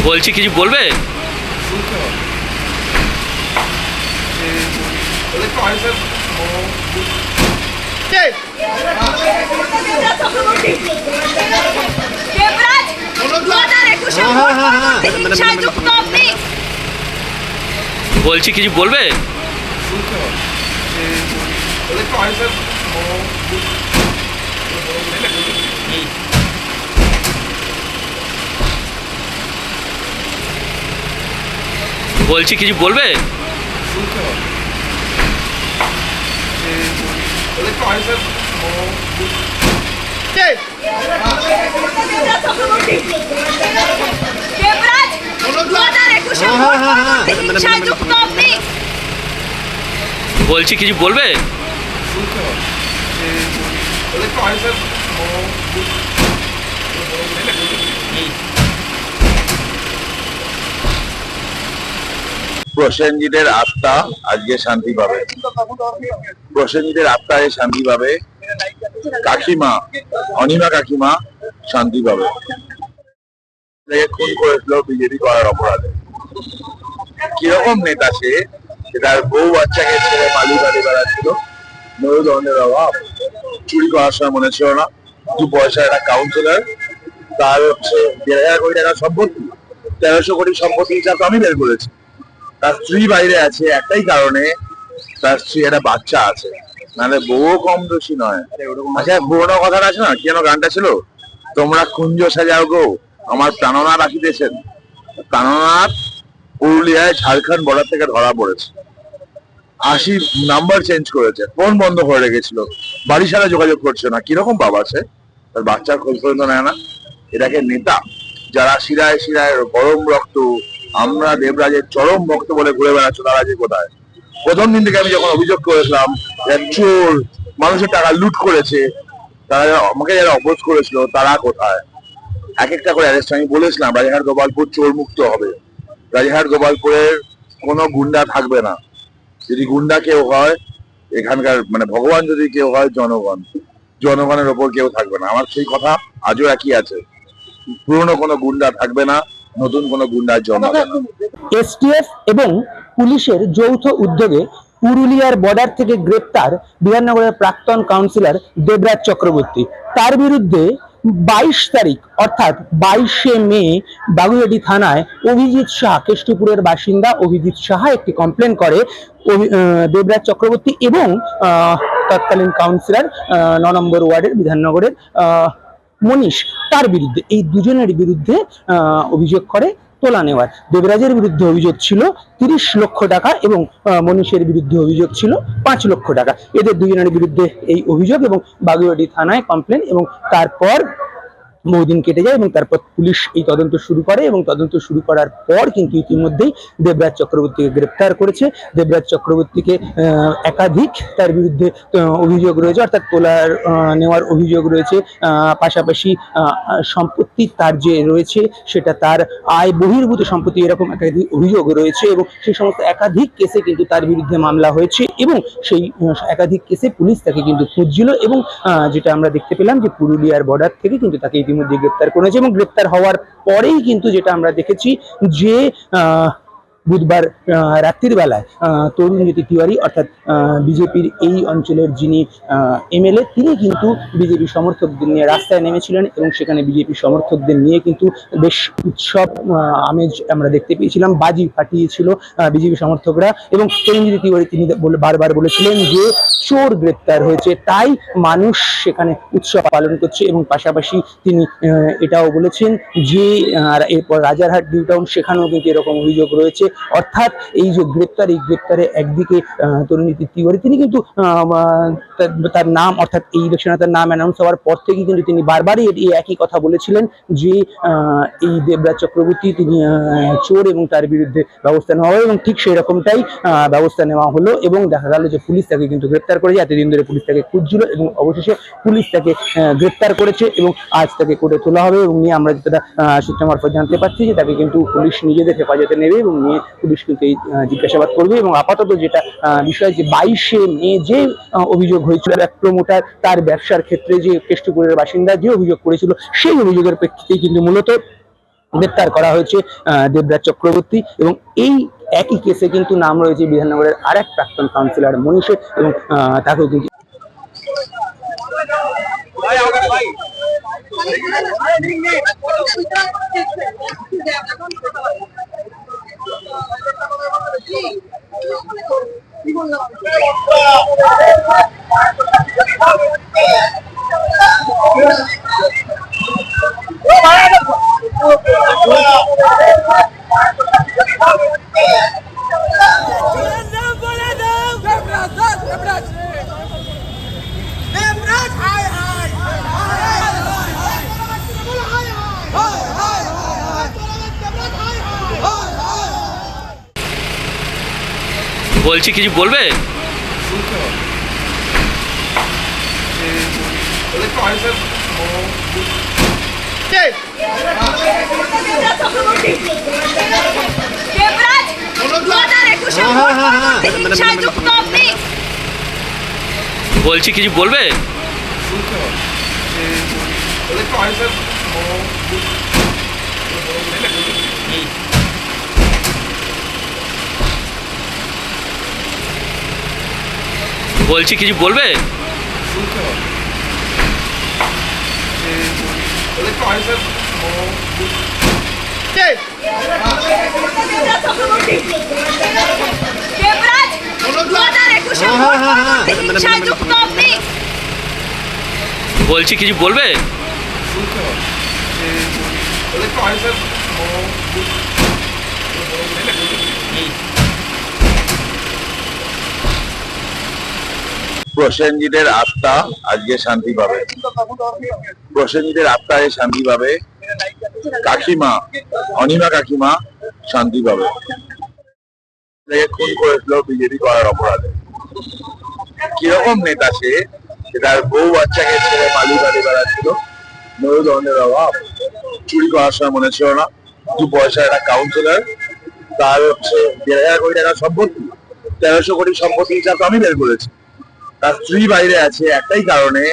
বলছি কিছু বলবে? বলছি কিছু বলবে? বলছি কিছু বলবে? বলছি কিছু বলবে? প্রসেনজিতের আত্মা আজকে শান্তি পাবে। প্রসেনজিতের আত্মা আজ শান্তি পাবে। কাকিমা, অনিমা কাকিমা শান্তি পাবে। খুন করেছিল বিজেপি করার অপরাধে। কিরকম নেতা সে? তার বউ বাচ্চাকে ছেড়ে পালিয়ে বাড়ি বেড়াচ্ছিল। মেরুদণ্ডের অভাব, চুরি করার সময় মনে ছিল না। 2 পয়সা একটা কাউন্সিলর, তার হচ্ছে 1,500 কোটি টাকার সম্পত্তি, 1300 কোটি সম্পত্তি হিসাব আমি বের করেছি। তার স্ত্রী বাইরে আছে একটাই কারণে, তার স্ত্রী একটা বাচ্চা আছে, নাহলে বউ কম দোষী নয়। আচ্ছা, পুরোনো কথাটা আছে না, কেন গানটা ছিল, তোমরা কুঞ্জ সাজাও গো আমার প্রাণনাথ আসিতেছেন। প্রাণনাথ পুরুলিয়ায় ঝাড়খণ্ড বর্ডার থেকে ধরা পড়েছে। 80 নাম্বার চেঞ্জ করেছে, ফোন বন্ধ করে রেখেছিল, বাড়ির সাথে যোগাযোগ করছে না। কিরকম বাবা আছে, তার বাচ্চার খোঁজ পর্যন্ত নেয় না। এটাকে নেতা? যারা শিরায় শিরায় গরম রক্ত, আমরা দেবরাজের চরম ভক্ত বলে ঘুরে বেড়াচ্ছ, তারা যে কোথায়? প্রথম দিন থেকে আমি যখন অভিযোগ করেছিলাম চোর, মানুষের টাকা লুট করেছে, তারা আমাকে যারা অপোজ করেছিল তারা কোথায়? এক একটা করে অ্যারেস্ট আমি বলেছিলাম রাজারহাট গোপালপুর চোর মুক্ত হবে, রাজারহাট গোপালপুরের কোনো গুন্ডা থাকবে না। যদি গুন্ডা কেউ হয় এখানকার, মানে ভগবান যদি কেউ হয় জনগণ, জনগণের ওপর কেউ থাকবে না। আমার সেই কথা আজও একই আছে, পুরনো কোনো গুন্ডা থাকবে না, নতুন কোনো গুন্ডার জন্ম হবে না। এসটিএফ এবং পুলিশের যৌথ উদ্যোগে পুরুলিয়ার বর্ডার থেকে গ্রেপ্তার বিধাননগরের প্রাক্তন কাউন্সিলর দেবরাজ চক্রবর্তী। তার বিরুদ্ধে 22 তারিখ অর্থাৎ 22শে মে বাগুইআটি থানায় অভিজিৎ সাহা, কেষ্টপুরের বাসিন্দা অভিজিৎ সাহা একটি কমপ্লেন করে দেবরাজ চক্রবর্তী এবং তৎকালীন কাউন্সিলর 9 নম্বর ওয়ার্ডের বিধাননগরের মনীষ, তার বিরুদ্ধে। এই দুজনের বিরুদ্ধে অভিযোগ করে তোলা নেওয়ার। দেবরাজের বিরুদ্ধে অভিযোগ ছিল 30 লক্ষ টাকা এবং মনীষের বিরুদ্ধে অভিযোগ ছিল 5 লক্ষ টাকা। এদের দুজনের বিরুদ্ধে এই অভিযোগ এবং বাগুইআটি থানায় কমপ্লেন, এবং তারপর বহুদিন কেটে যায় এবং তারপর পুলিশ এই তদন্ত শুরু করে এবং তদন্ত শুরু করার পর কিন্তু ইতিমধ্যেই দেবরাজ চক্রবর্তীকে গ্রেপ্তার করেছে। দেবরাজ চক্রবর্তীকে একাধিক তার বিরুদ্ধে অভিযোগ রয়েছে, অর্থাৎ তোলার নেওয়ার অভিযোগ রয়েছে। পাশাপাশি সম্পত্তি তার যে রয়েছে সেটা তার আয় বহির্ভূত সম্পত্তি, এরকম একাধিক অভিযোগ রয়েছে এবং সেই সমস্ত একাধিক কেসে কিন্তু তার বিরুদ্ধে মামলা হয়েছে এবং সেই একাধিক কেসে পুলিশ তাকে কিন্তু খুঁজছিল এবং যেটা আমরা দেখতে পেলাম যে পুরুলিয়ার বর্ডার থেকে কিন্তু তাকে ইতিমধ্যে গ্রেপ্তার করেছে। এবং গ্রেপ্তার হওয়ার পরেই কিন্তু যেটা আমরা দেখেছি যে বুধবার রাত্রির বেলায় তরুণজ্যোতি তিওয়ারি অর্থাৎ বিজেপির এই অঞ্চলের যিনি এমএলএ, তিনি কিন্তু বিজেপি সমর্থকদের নিয়ে রাস্তায় নেমেছিলেন এবং সেখানে বিজেপি সমর্থকদের নিয়ে কিন্তু বেশ উৎসব আমেজ আমরা দেখতে পেয়েছিলাম। বাজি ফাটিয়েছিল বিজেপি সমর্থকরা এবং তরুণজ্যোতি তিওয়ারি তিনি বারবার বলেছিলেন যে চোর গ্রেপ্তার হয়েছে, তাই মানুষ সেখানে উৎসব পালন করছে। এবং পাশাপাশি তিনি এটাও বলেছেন যে এরপর রাজারহাট নিউ টাউন, সেখানেও কিন্তু এরকম অভিযোগ রয়েছে। অর্থাৎ এই যে গ্রেপ্তার, এই গ্রেপ্তারে একদিকে তরুণীতি তিওয়ারি, তিনি কিন্তু তার নাম অর্থাৎ এই ইলেকশনে তার নাম অ্যানাউন্স হওয়ার পর থেকেই কিন্তু তিনি বারবারই এই একই কথা বলেছিলেন যে এই দেবরাজ চক্রবর্তী তিনি চোর এবং তার বিরুদ্ধে ব্যবস্থা নেওয়া হবে, এবং ঠিক সেই রকমটাই ব্যবস্থা নেওয়া হলো। এবং দেখা গেল যে পুলিশ তাকে কিন্তু গ্রেপ্তার করেছে। এতদিন ধরে পুলিশ তাকে খুঁজছিল এবং অবশেষে পুলিশ তাকে গ্রেপ্তার করেছে এবং আজ তাকে কোর্টে তোলা হবে। এবং নিয়ে আমরা যেটা সূত্র মারফত জানতে পারছি যে তাকে কিন্তু পুলিশ নিজেদের হেফাজতে নেবে এবং নিয়ে পুলিশ কিন্তু এই জিজ্ঞাসাবাদ করবে। এবং আপাতত যেটা বিষয় যে 22শে মে যে অভিযোগ হয়েছিল এক প্রমোটার তার ব্যবসার ক্ষেত্রে যে কেষ্টপুরের বাসিন্দা যে অভিযোগ করেছিল, সেই অভিযোগের প্রেক্ষিতেই কিন্তু মূলত গ্রেপ্তার করা হয়েছে দেবরাজ চক্রবর্তী। এবং এই একই কেসে কিন্তু নাম রয়েছে বিধাননগরের আরেক প্রাক্তন কাউন্সিলর মনীষের, এবং তাকেও কিন্তু বলছি কিছু বলবে? বলছি কিছু বলবে? বলছি কিছু বলবে? বলছি কিছু বলবে? প্রসেনজিতের আত্মা আজকে শান্তি পাবে। প্রসেনজিতের আত্মা আজকে শান্তি পাবে। কাকিমা, অনিমা কাকিমা শান্তি পাবে। খুন করেছিল বিজেপি করার অপরাধে। কিরকম নেতা সে, তার বউ বাচ্চাকে ছেড়ে পালিয়ে বেড়াচ্ছিল। মেরুদণ্ডের অভাব, চুরি করার সময় মনে ছিল না। 2 পয়সার একটা কাউন্সিলর, তার হচ্ছে 1,500 কোটি টাকার সম্পত্তি, 1300 কোটি সম্পত্তি হিসাব আমি বের করেছি। তার স্ত্রী বাইরে আছে একটাই কারণে,